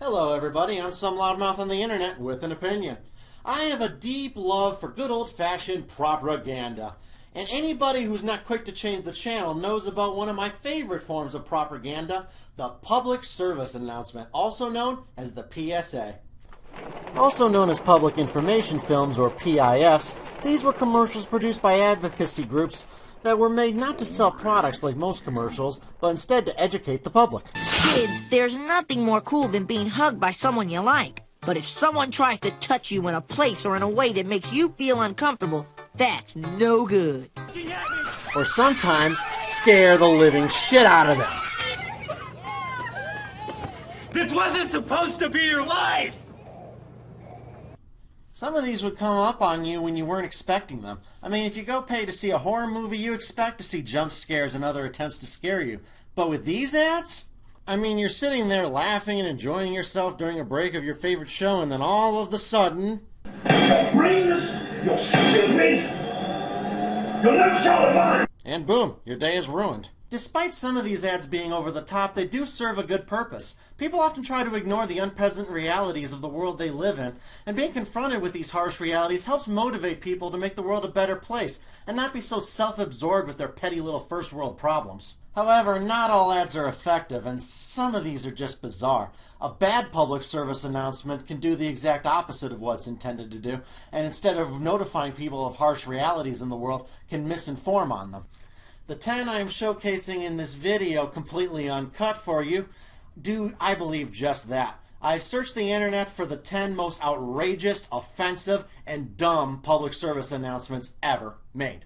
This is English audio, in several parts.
Hello everybody, I'm some loudmouth on the internet with an opinion. I have a deep love for good old-fashioned propaganda. And anybody who's not quick to change the channel knows about one of my favorite forms of propaganda, the public service announcement, also known as the PSA. Also known as public information films, or PIFs, these were commercials produced by advocacy groups that were made not to sell products like most commercials, but instead to educate the public. Kids, there's nothing more cool than being hugged by someone you like. But if someone tries to touch you in a place or in a way that makes you feel uncomfortable, that's no good. Or sometimes scare the living shit out of them. This wasn't supposed to be your life! Some of these would come up on you when you weren't expecting them. I mean, if you go pay to see a horror movie, you expect to see jump scares and other attempts to scare you. But with these ads, I mean, you're sitting there laughing and enjoying yourself during a break of your favorite show, and then all of a sudden... Your brains, you're stupid! You'll never show it on! And boom, your day is ruined. Despite some of these ads being over the top, they do serve a good purpose. People often try to ignore the unpleasant realities of the world they live in, and being confronted with these harsh realities helps motivate people to make the world a better place, and not be so self-absorbed with their petty little first world problems. However, not all ads are effective, and some of these are just bizarre. A bad public service announcement can do the exact opposite of what it's intended to do, and instead of notifying people of harsh realities in the world, can misinform on them. The 10 I am showcasing in this video, completely uncut for you, do, I believe, just that. I've searched the internet for the 10 most outrageous, offensive, and dumb public service announcements ever made.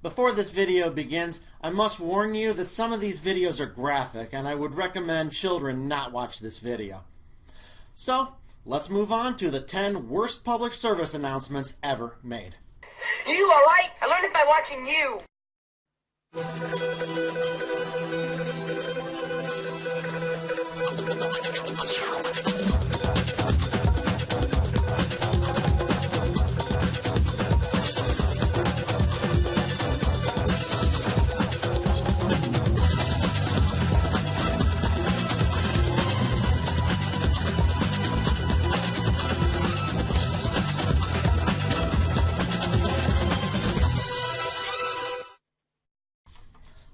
Before this video begins, I must warn you that some of these videos are graphic, and I would recommend children not watch this video. So, let's move on to the 10 worst public service announcements ever made. You alright? I learned it by watching you.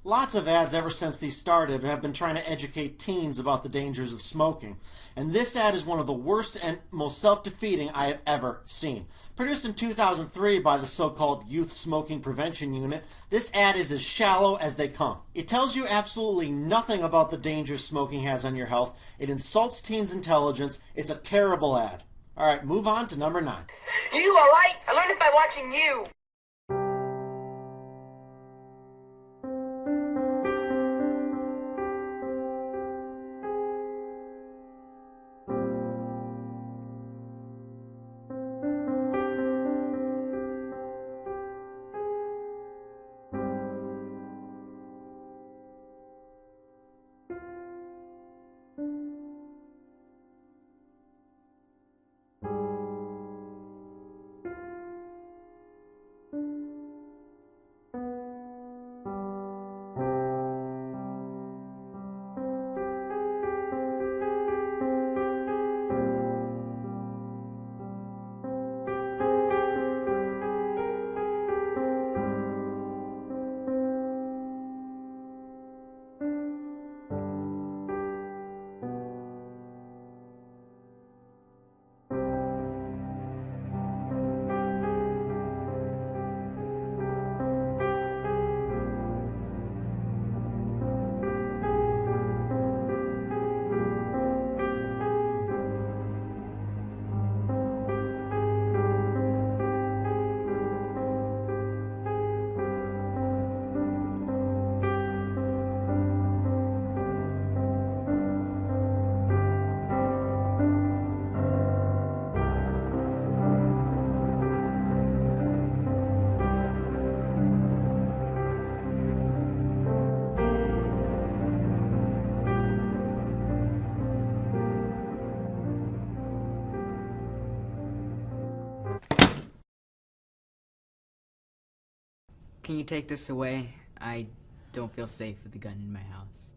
Lots of ads ever since these started have been trying to educate teens about the dangers of smoking. And this ad is one of the worst and most self-defeating I have ever seen. Produced in 2003 by the so-called Youth Smoking Prevention Unit, this ad is as shallow as they come. It tells you absolutely nothing about the dangers smoking has on your health. It insults teens' intelligence. It's a terrible ad. Alright, move on to number 9. You alright? I learned it by watching you. Can you take this away? I don't feel safe with the gun in my house.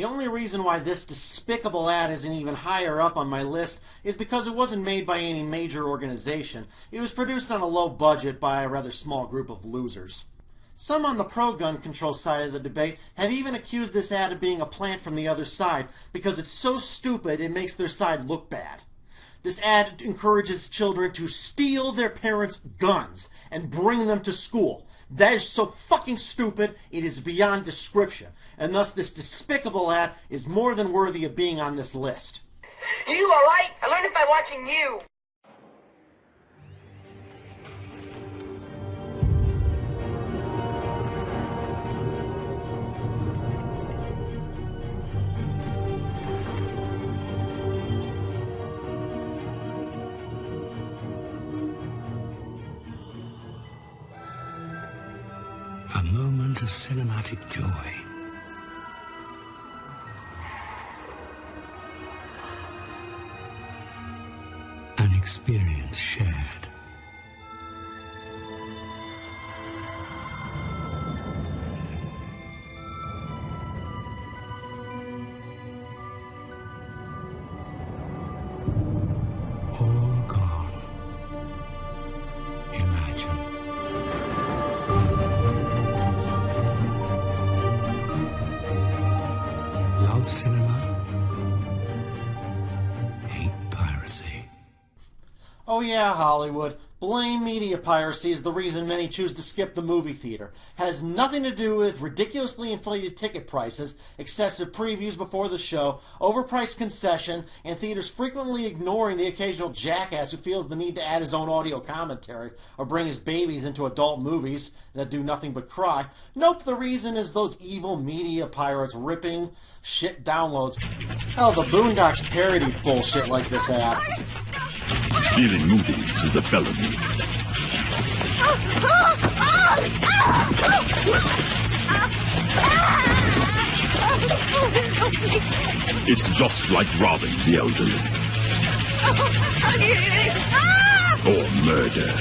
The only reason why this despicable ad isn't even higher up on my list is because it wasn't made by any major organization. It was produced on a low budget by a rather small group of losers. Some on the pro-gun control side of the debate have even accused this ad of being a plant from the other side because it's so stupid it makes their side look bad. This ad encourages children to steal their parents' guns and bring them to school. That is so fucking stupid, it is beyond description. And thus this despicable ad is more than worthy of being on this list. You alright? I learned it by watching you. A moment of cinematic joy. An experience shared. All gone. Imagine. Love cinema, hate piracy. Oh yeah, Hollywood. Blame media piracy is the reason many choose to skip the movie theater. Has nothing to do with ridiculously inflated ticket prices, excessive previews before the show, overpriced concession, and theaters frequently ignoring the occasional jackass who feels the need to add his own audio commentary or bring his babies into adult movies that do nothing but cry. Nope, the reason is those evil media pirates ripping shit downloads. Hell, the Boondocks parody bullshit like this ad. Stealing movies is a felony. It's just like robbing the elderly. Or murder.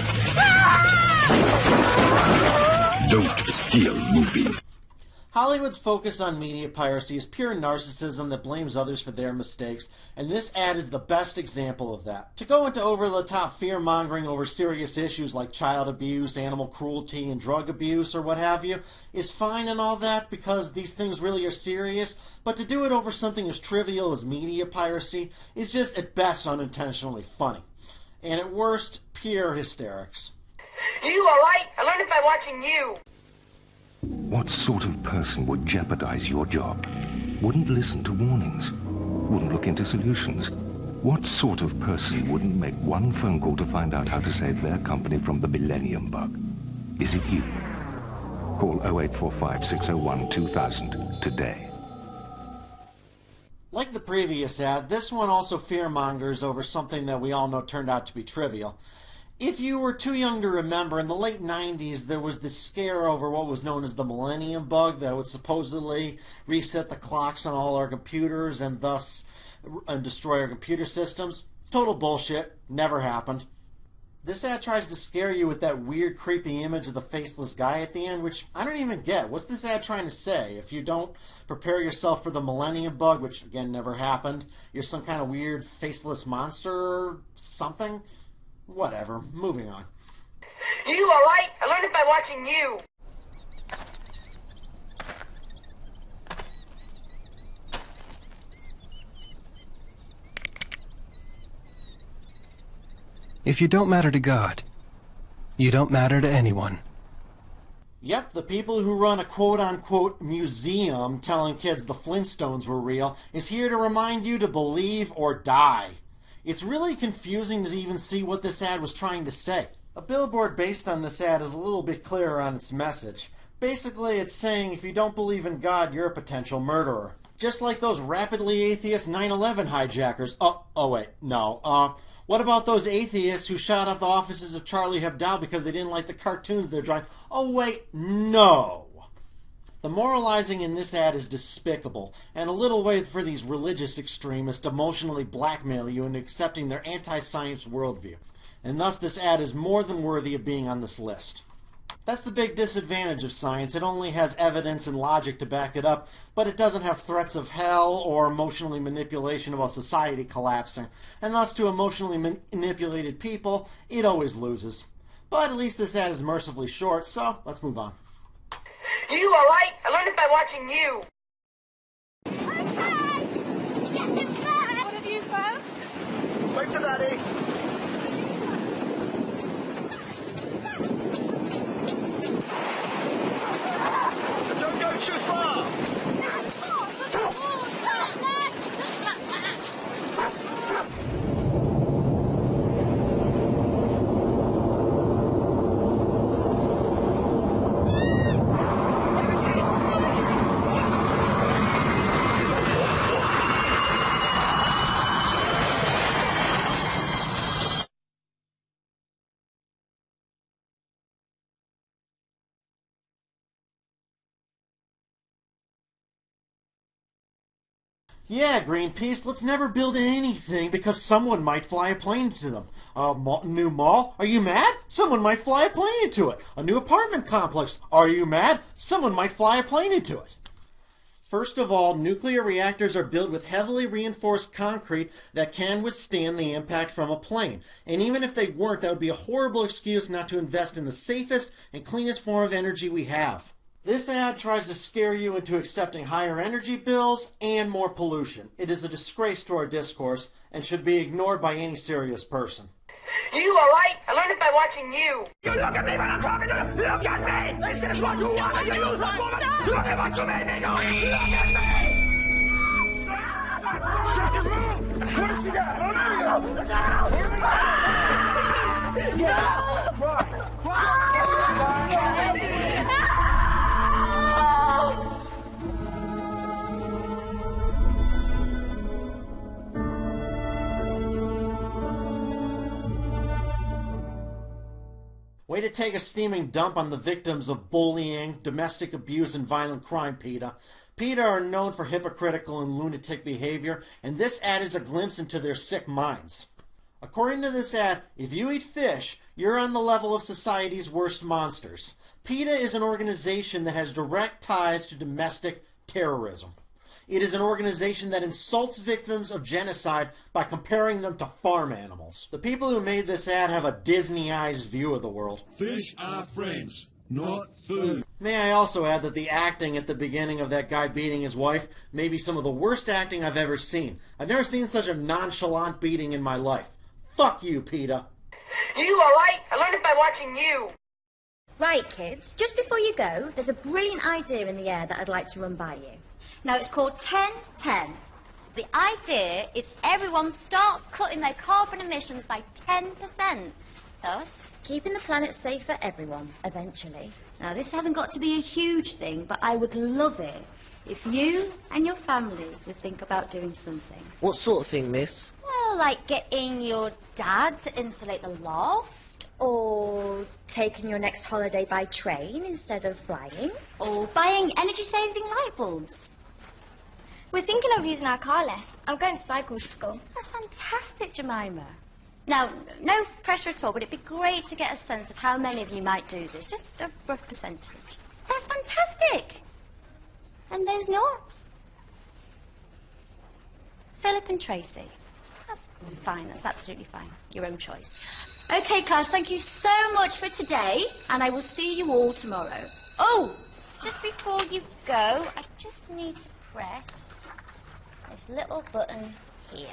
Don't steal movies. Hollywood's focus on media piracy is pure narcissism that blames others for their mistakes, and this ad is the best example of that. To go into over-the-top fear-mongering over serious issues like child abuse, animal cruelty, and drug abuse, or what have you, is fine and all that because these things really are serious, but to do it over something as trivial as media piracy is just at best unintentionally funny, and at worst, pure hysterics. You alright? I learned it by watching you. What sort of person would jeopardize your job? Wouldn't listen to warnings? Wouldn't look into solutions? What sort of person wouldn't make one phone call to find out how to save their company from the millennium bug? Is it you? Call 0845 601 2000 today. Like the previous ad, this one also fearmongers over something that we all know turned out to be trivial. If you were too young to remember, in the late 90s, there was this scare over what was known as the millennium bug that would supposedly reset the clocks on all our computers and thus destroy our computer systems. Total bullshit. Never happened. This ad tries to scare you with that weird, creepy image of the faceless guy at the end, which I don't even get. What's this ad trying to say? If you don't prepare yourself for the millennium bug, which, again, never happened, you're some kind of weird, faceless monster or something? Whatever. Moving on. You alright? I learned it by watching you. If you don't matter to God, you don't matter to anyone. Yep, the people who run a quote-unquote museum telling kids the Flintstones were real is here to remind you to believe or die. It's really confusing to even see what this ad was trying to say. A billboard based on this ad is a little bit clearer on its message. Basically, it's saying if you don't believe in God, you're a potential murderer. Just like those rapidly atheist 9/11 hijackers. What about those atheists who shot up the offices of Charlie Hebdo because they didn't like the cartoons they're drawing? No. The moralizing in this ad is despicable, and a little way for these religious extremists to emotionally blackmail you into accepting their anti-science worldview. And thus this ad is more than worthy of being on this list. That's the big disadvantage of science. It only has evidence and logic to back it up, but it doesn't have threats of hell or emotionally manipulation about society collapsing. And thus, to emotionally manipulated people, it always loses. But at least this ad is mercifully short, so let's move on. You alright? I learned it by watching you. What have you found? Wait for Daddy. Don't go too far. Yeah, Greenpeace, let's never build anything because someone might fly a plane into them. New mall? Are you mad? Someone might fly a plane into it. A new apartment complex? Are you mad? Someone might fly a plane into it. First of all, nuclear reactors are built with heavily reinforced concrete that can withstand the impact from a plane. And even if they weren't, that would be a horrible excuse not to invest in the safest and cleanest form of energy we have. This ad tries to scare you into accepting higher energy bills and more pollution. It is a disgrace to our discourse and should be ignored by any serious person. You alright? I learned it by watching you. You look at me when I'm talking to you. Look at me. This is what you want when you use this woman. Look at what you made me do. Look at me. Shut your mouth. Where's she at? Way to take a steaming dump on the victims of bullying, domestic abuse, and violent crime, PETA. PETA are known for hypocritical and lunatic behavior, and this ad is a glimpse into their sick minds. According to this ad, if you eat fish, you're on the level of society's worst monsters. PETA is an organization that has direct ties to domestic terrorism. It is an organization that insults victims of genocide by comparing them to farm animals. The people who made this ad have a Disney-ized view of the world. Fish are friends, not food. May I also add that the acting at the beginning of that guy beating his wife may be some of the worst acting I've ever seen. I've never seen such a nonchalant beating in my life. Fuck you, PETA. You alright? I learned it by watching you. Right, kids, just before you go, there's a brilliant idea in the air that I'd like to run by you. Now, it's called 10-10. The idea is everyone starts cutting their carbon emissions by 10%. Thus, keeping the planet safe for everyone, eventually. Now, this hasn't got to be a huge thing, but I would love it if you and your families would think about doing something. What sort of thing, miss? well, like getting your dad to insulate the loft, or taking your next holiday by train instead of flying, or buying energy-saving light bulbs. We're thinking of using our car less. I'm going to cycle to school. That's fantastic, Jemima. Now, no pressure at all, but it'd be great to get a sense of how many of you might do this. Just a rough percentage. That's fantastic. And those not? Philip and Tracy. That's fine, that's absolutely fine. Your own choice. Okay, class, thank you so much for today, and I will see you all tomorrow. Oh, just before you go, I just need to press this little button here.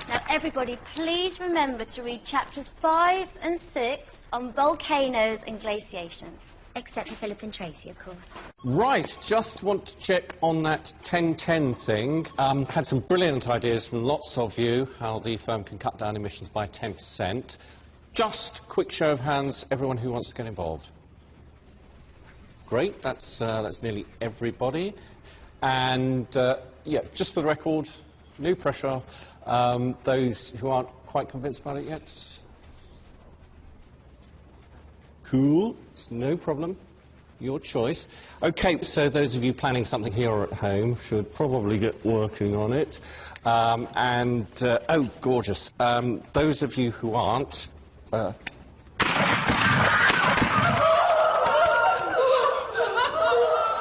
Now, everybody, please remember to read chapters 5 and 6 on volcanoes and glaciation. Except for Philip and Tracy, of course. Right, just want to check on that 10-10 thing. Had some brilliant ideas from lots of you, how the firm can cut down emissions by 10%. Just quick show of hands, everyone who wants to get involved. Great, that's nearly everybody. And, yeah, just for the record, no pressure. Those who aren't quite convinced about it yet? Cool, it's no problem. Your choice. OK, so those of you planning something here or at home should probably get working on it. Oh, gorgeous. Those of you who aren't...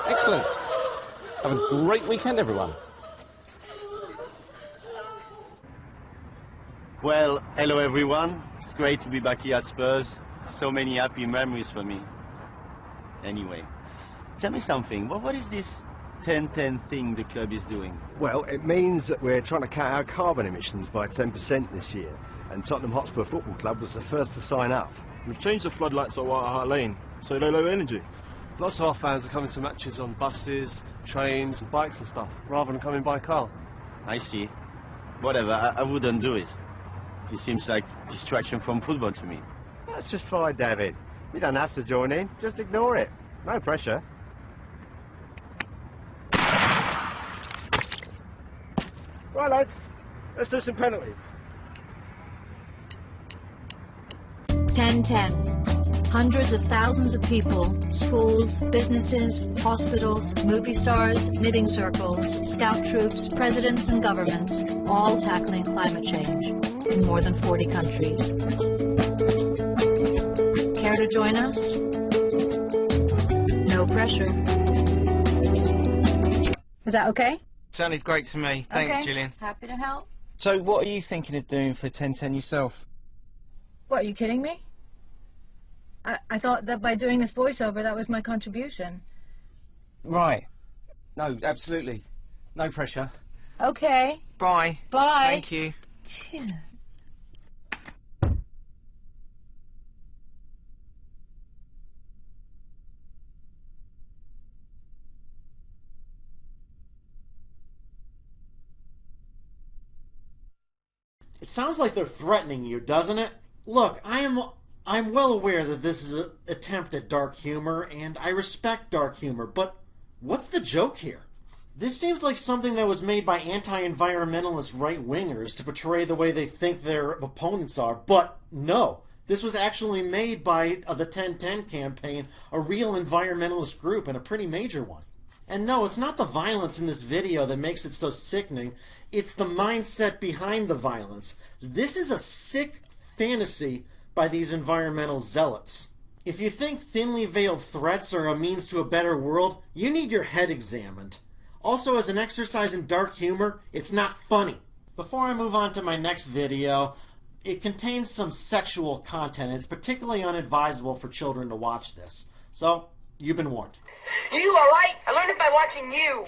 Excellent. Have a great weekend, everyone. Well, hello everyone. It's great to be back here at Spurs. So many happy memories for me. Anyway, tell me something. What is this 10-10 thing the club is doing? Well, it means that we're trying to cut our carbon emissions by 10% this year. And Tottenham Hotspur Football Club was the first to sign up. We've changed the floodlights at White Hart Lane, so they're low energy. Lots of our fans are coming to matches on buses, trains, bikes and stuff, rather than coming by car. I see. Whatever, I wouldn't do it. It seems like distraction from football to me. That's just fine, David. You don't have to join in, just ignore it. No pressure. Right, lads, let's do some penalties. 10-10. Hundreds of thousands of people, schools, businesses, hospitals, movie stars, knitting circles, scout troops, presidents and governments, all tackling climate change in more than 40 countries. Care to join us? No pressure. Was that okay? Sounded great to me. Thanks, okay. Gillian. Happy to help. So what are you thinking of doing for 10-10 yourself? What, are you kidding me? I thought that by doing this voiceover, that was my contribution. Right. No, absolutely. No pressure. Okay. Bye. Bye. Thank you. Phew. It sounds like they're threatening you, doesn't it? Look, I'm well aware that this is an attempt at dark humor, and I respect dark humor, but what's the joke here? This seems like something that was made by anti-environmentalist right-wingers to portray the way they think their opponents are, but no. This was actually made by the 1010 campaign, a real environmentalist group, and a pretty major one. And no, it's not the violence in this video that makes it so sickening. It's the mindset behind the violence. This is a sick fantasy by these environmental zealots. If you think thinly veiled threats are a means to a better world, you need your head examined. Also, as an exercise in dark humor, it's not funny. Before I move on to my next video, it contains some sexual content. It's particularly unadvisable for children to watch this. So, you've been warned. You, alright? I learned it by watching you.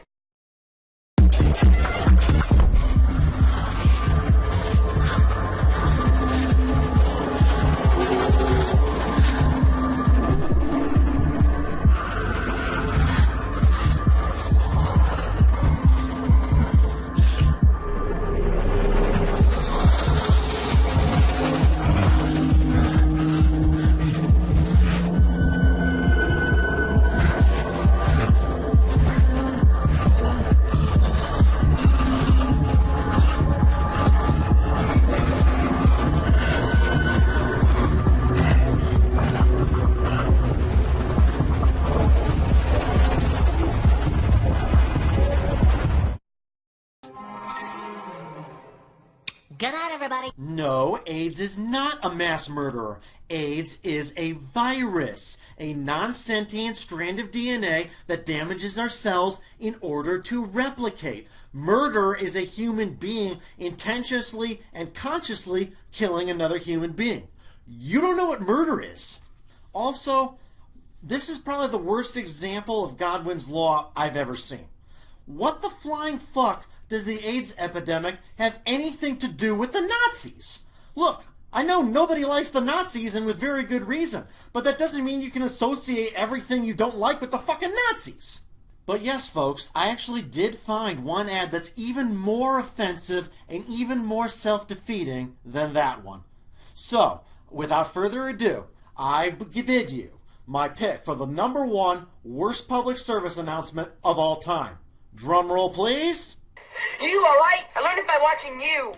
Good night, everybody. No, AIDS is not a mass murderer. AIDS is a virus, a non-sentient strand of DNA that damages our cells in order to replicate. Murder is a human being intentionally and consciously killing another human being. You don't know what murder is. Also, this is probably the worst example of Godwin's Law I've ever seen. What the flying fuck does the AIDS epidemic have anything to do with the Nazis? Look, I know nobody likes the Nazis, and with very good reason, but that doesn't mean you can associate everything you don't like with the fucking Nazis. But yes, folks, I actually did find one ad that's even more offensive and even more self-defeating than that one. So, without further ado, I bid you my pick for the #1 worst public service announcement of all time. Drum roll, please. You, alright? I learned it by watching you.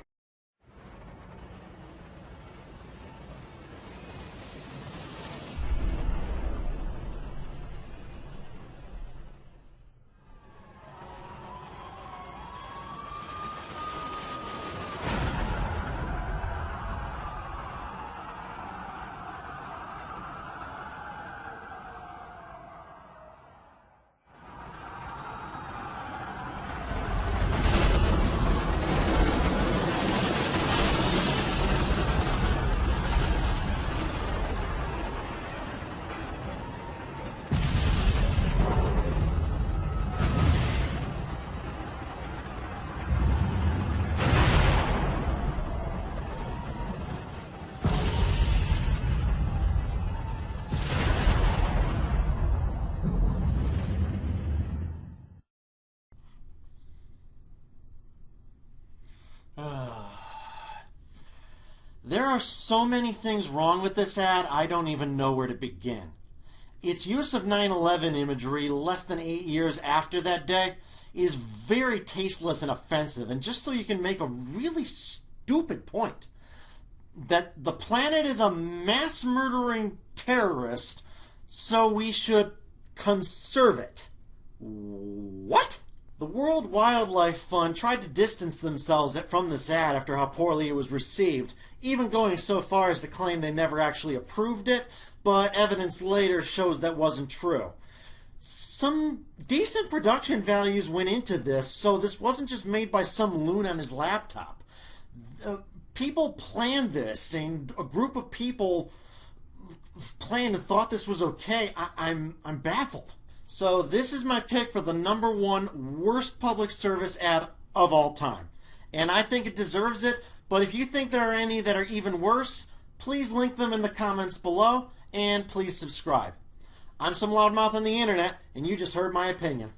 There are so many things wrong with this ad, I don't even know where to begin. Its use of 9/11 imagery less than 8 years after that day is very tasteless and offensive, and just so you can make a really stupid point, that the planet is a mass-murdering terrorist, so we should conserve it. What? The World Wildlife Fund tried to distance themselves from this ad after how poorly it was received, even going so far as to claim they never actually approved it, but evidence later shows that wasn't true. Some decent production values went into this, so this wasn't just made by some loon on his laptop. People planned this, and a group of people planned and thought this was okay. I'm baffled. So this is my pick for the #1 worst public service ad of all time. And I think it deserves it, but if you think there are any that are even worse, please link them in the comments below, and please subscribe. I'm some loudmouth on the internet, and you just heard my opinion.